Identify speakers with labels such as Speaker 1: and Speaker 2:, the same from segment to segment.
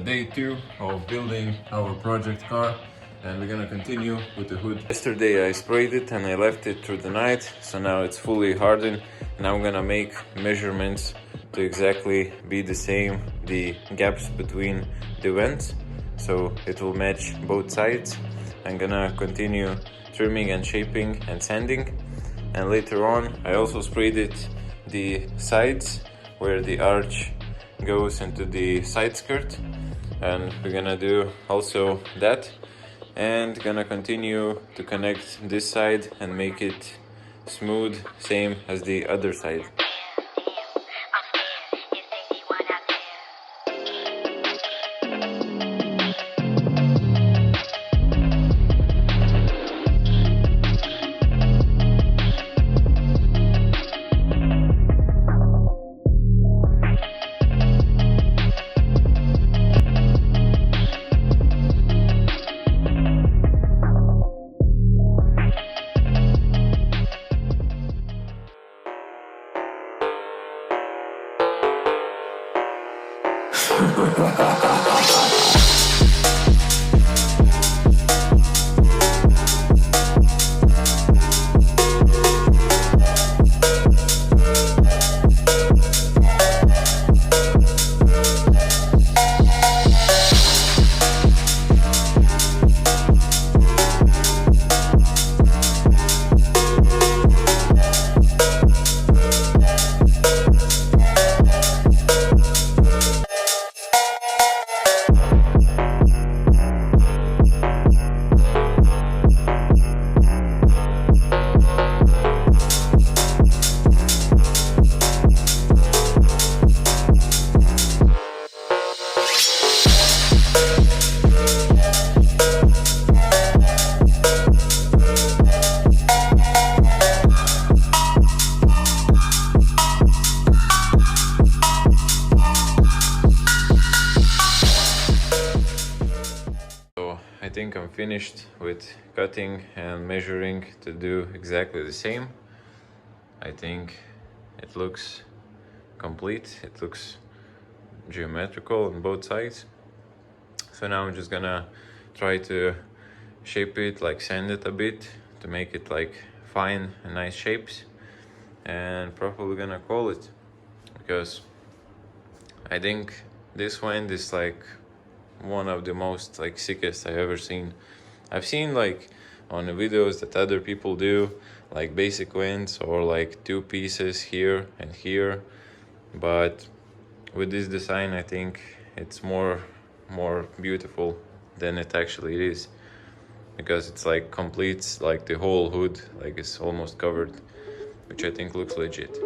Speaker 1: Day 2 of building our project car, and we're gonna continue with the hood. Yesterday I sprayed it and I left it through the night, so now it's fully hardened. Now I'm gonna make measurements to exactly be the same, the gaps between the vents, so it will match both sides. I'm gonna continue trimming and shaping and sanding, and later on I also sprayed it the sides where the arch goes into the side skirt, and we're gonna do also that, and gonna continue to connect this side and make it smooth, same as the other side. I think I'm finished with cutting and measuring to do exactly the same. I think it looks complete, it looks geometrical on both sides. So now I'm just gonna try to shape it, like sand it a bit to make it like fine and nice shapes, and probably gonna call it, because I think this wind is like one of the most like sickest I've ever seen. I've seen like on the videos that other people do like basic winds or like two pieces here and here, but with this design I think it's more beautiful than it actually is, because it's like completes like the whole hood, like it's almost covered, which I think looks legit.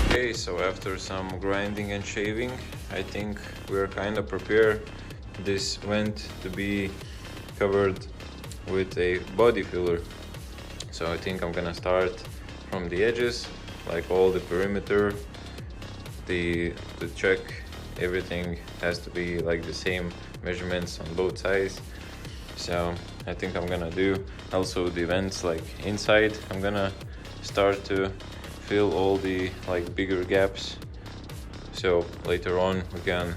Speaker 1: Okay, so after some grinding and shaving, I think we're kind of prepared this vent to be covered with a body filler. So I think I'm gonna start from the edges, like all the perimeter, to check everything has to be like the same measurements on both sides. So I think I'm gonna do also the vents like inside. I'm gonna start to fill all the like bigger gaps, so later on we can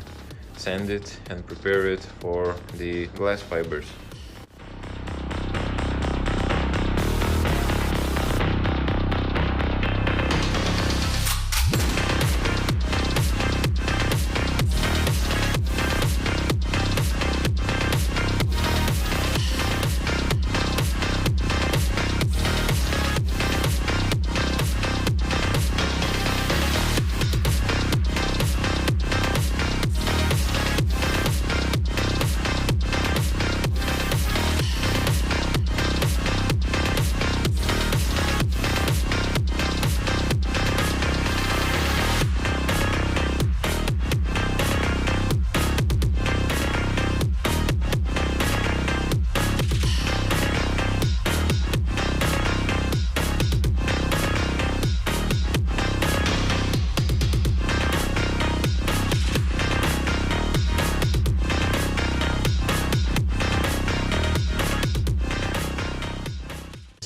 Speaker 1: sand it and prepare it for the glass fibers.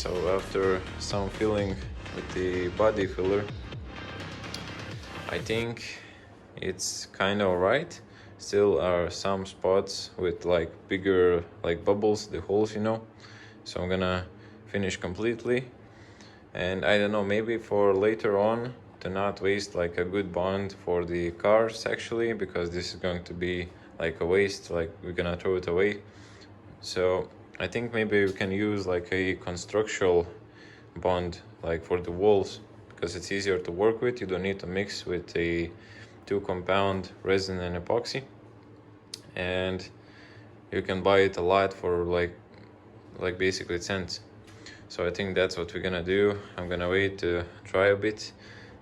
Speaker 1: So after some filling with the body filler, I think it's kind of alright. Still are some spots with like bigger like bubbles, the holes, you know. So I'm gonna finish completely. And I don't know, maybe for later on to not waste like a good bond for the cars actually, because this is going to be like a waste, like we're gonna throw it away. So I think maybe we can use like a constructional bond like for the walls, because it's easier to work with. You don't need to mix with a 2-compound resin and epoxy, and you can buy it a lot for like basically cents. So I think that's what we're gonna do. I'm gonna wait to dry a bit.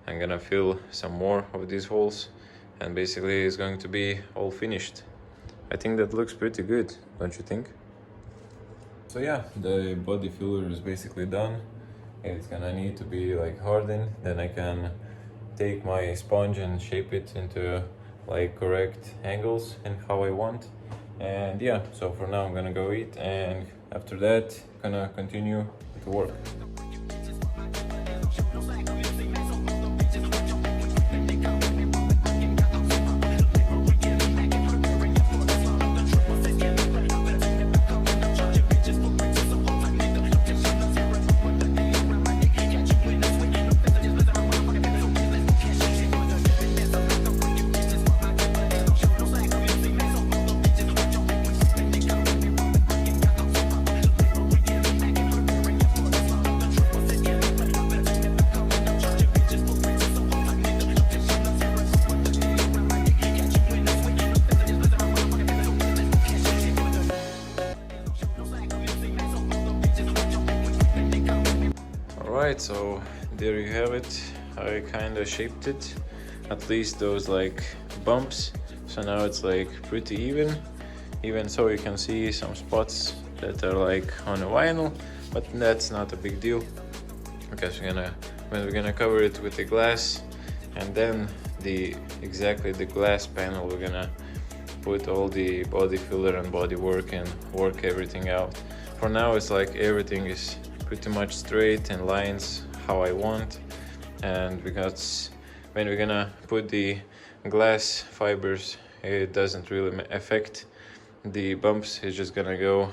Speaker 1: I'm gonna fill some more of these holes, and basically it's going to be all finished. I think that looks pretty good, don't you think? So yeah, the body filler is basically done. It's gonna need to be like hardened, then I can take my sponge and shape it into like correct angles and how I want. And yeah, so for now I'm gonna go eat, and after that gonna continue to work. Alright, so there you have it. I kind of shaped it, at least those like bumps. So now it's like pretty even so you can see some spots that are like on a vinyl, but that's not a big deal, because we're gonna cover it with the glass, and then exactly the glass panel we're gonna put all the body filler and body work and work everything out. For now it's like everything is pretty much straight and lines how I want, and because when we're gonna put the glass fibers, it doesn't really affect the bumps. It's just gonna go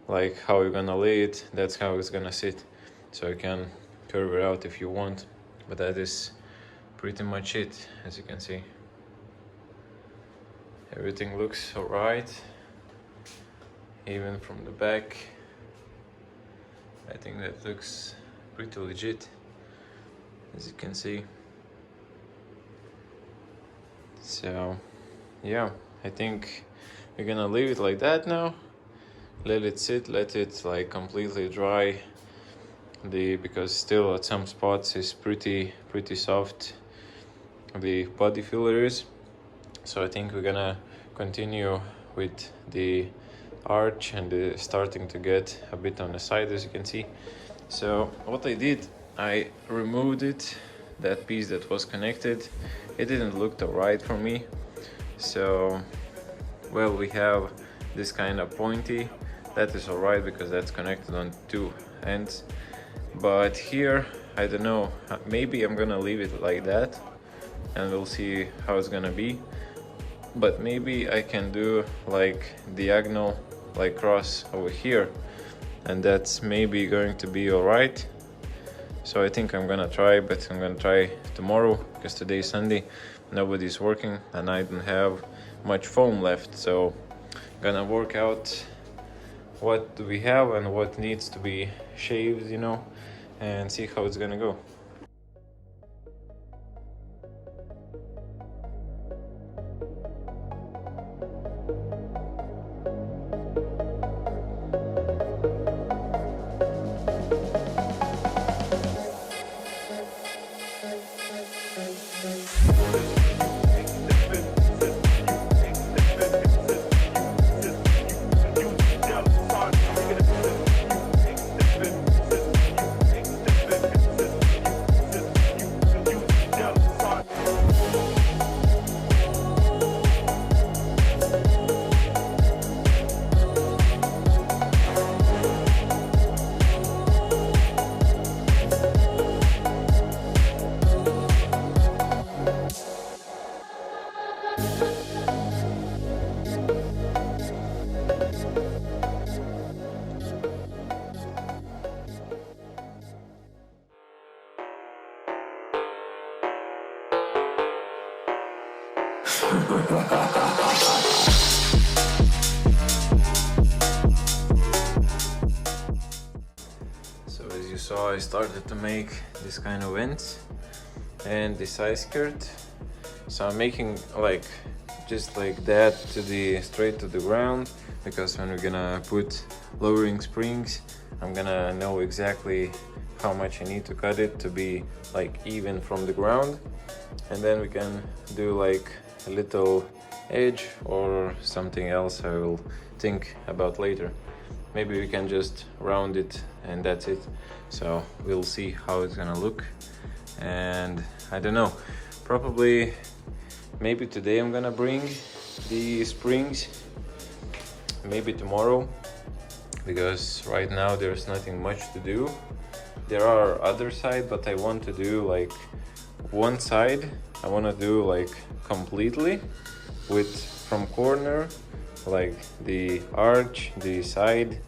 Speaker 1: like how you're gonna lay it, that's how it's gonna sit. So you can curve it out if you want, but that is pretty much it. As you can see, everything looks alright, even from the back. I think that looks pretty legit, as you can see. So yeah, I think we're gonna leave it like that now. Let it sit, let it like completely dry, because still at some spots is pretty soft, the body filler is. So I think we're gonna continue with the arch, and starting to get a bit on the side, as you can see. So what I did, I removed that piece that was connected. It didn't look alright for me. So well, we have this kind of pointy, that is alright because that's connected on 2 ends. But here, I don't know, maybe I'm gonna leave it like that and we'll see how it's gonna be. But maybe I can do like diagonal, like cross over here, and that's maybe going to be alright. So I think I'm gonna try, but I'm gonna try tomorrow, because today is Sunday, nobody's working and I don't have much foam left. So I'm gonna work out what do we have and what needs to be shaved, you know, and see how it's gonna go. So as you saw, I started to make this kind of vents and the side skirt. So I'm making like just like that to the straight to the ground, because when we're gonna put lowering springs, I'm gonna know exactly how much I need to cut it to be like even from the ground, and then we can do like a little edge or something else I will think about later. Maybe we can just round it and that's it. So we'll see how it's gonna look, and I don't know, probably maybe today I'm gonna bring the springs, maybe tomorrow, because right now there's nothing much to do. There are other side, but I want to do like one side I want to do like completely with from corner, like the arch, the side,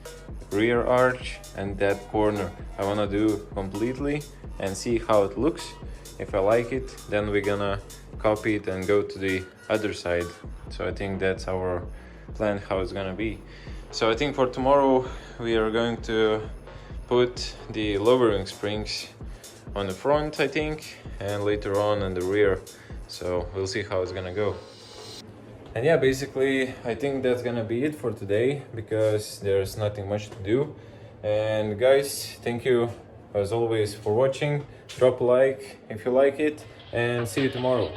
Speaker 1: rear arch, and that corner I want to do completely and see how it looks. If I like it, then we're gonna copy it and go to the other side. So I think that's our plan, how it's gonna be. So I think for tomorrow we are going to put the lowering springs on the front, I think, and later on the rear. So we'll see how it's gonna go. And yeah, basically I think that's gonna be it for today, because there's nothing much to do. And guys, thank you as always for watching. Drop a like if you like it, and see you tomorrow.